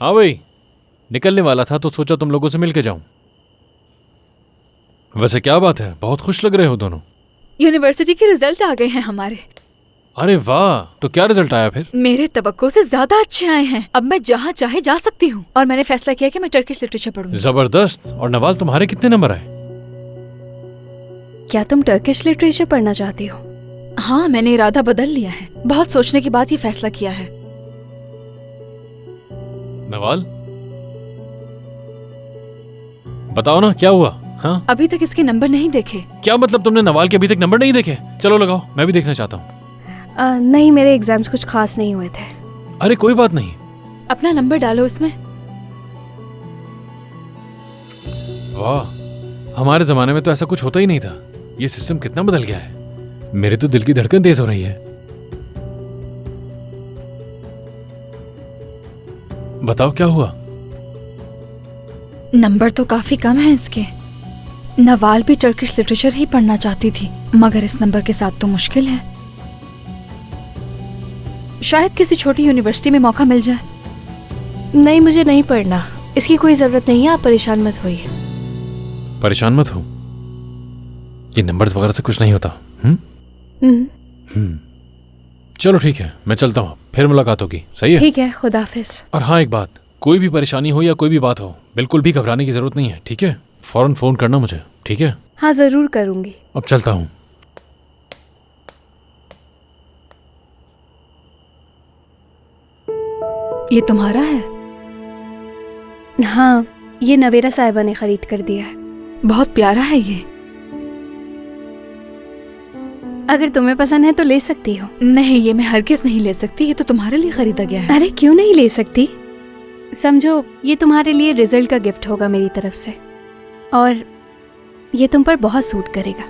हाँ भाई, निकलने वाला था तो सोचा तुम लोगों से मिल के जाऊं। वैसे क्या बात है, बहुत खुश लग रहे हो दोनों। यूनिवर्सिटी के रिजल्ट आ गए हैं हमारे। अरे वाह, तो क्या रिजल्ट आया फिर? मेरे तवक्को से ज्यादा अच्छे आए हैं। अब मैं जहाँ चाहे जा सकती हूँ और मैंने फैसला किया कि मैं टर्किश लिटरेचर पढ़ूंगी। जबरदस्त। और नवाल, तुम्हारे कितने नंबर आए? क्या तुम टर्किश लिटरेचर पढ़ना चाहती हो? हाँ, मैंने इरादा बदल लिया है। बहुत सोचने के बाद ये फैसला किया है। नवाल, बताओ ना क्या हुआ? हाँ, अभी तक इसके नंबर नहीं देखे। क्या मतलब तुमने नवाल के अभी तक नंबर नहीं देखे? चलो लगाओ, मैं भी देखना चाहता हूँ। नहीं, मेरे एग्जाम्स कुछ खास नहीं हुए थे। अरे कोई बात नहीं। अपना नंबर डालो इसमें। वाह, हमारे जमाने में तो ऐसा कुछ होता ही नहीं था। ये सिस्टम कितना बदल गया है। मेरे तो दिल की धड़कन तेज हो रही है। बताओ क्या हुआ? नंबर तो काफी कम है इसके। नवाल भी टर्किश लिटरेचर ही पढ़ना चाहती थी, मगर इस नंबर के साथ तो मुश्किल है। शायद किसी छोटी यूनिवर्सिटी में मौका मिल जाए। नहीं, मुझे नहीं पढ़ना। इसकी कोई जरूरत नहीं है, आप परेशान मत होइए। परेशान मत हो, ये नंबर्स वगैरह से कुछ नहीं होता। चलो ठीक है, मैं चलता हूँ, फिर मुलाकात होगी। सही है? ठीक है, खुदाफिज। और हाँ, एक बात, कोई भी परेशानी हो या कोई भी बात हो, बिल्कुल भी घबराने की जरूरत नहीं है, ठीक है? फौरन फोन करना मुझे, ठीक है? हाँ, जरूर करूंगी। अब चलता हूँ। ये तुम्हारा है? हाँ, ये नवेरा साहिबा ने खरीद कर दिया है। बहुत प्यारा है ये। अगर तुम्हें पसंद है तो ले सकती हो। नहीं, ये मैं हरगिज नहीं ले सकती। ये तो तुम्हारे लिए खरीदा गया है। अरे क्यों नहीं ले सकती? समझो, ये तुम्हारे लिए रिजल्ट का गिफ्ट होगा मेरी तरफ से, और ये तुम पर बहुत सूट करेगा।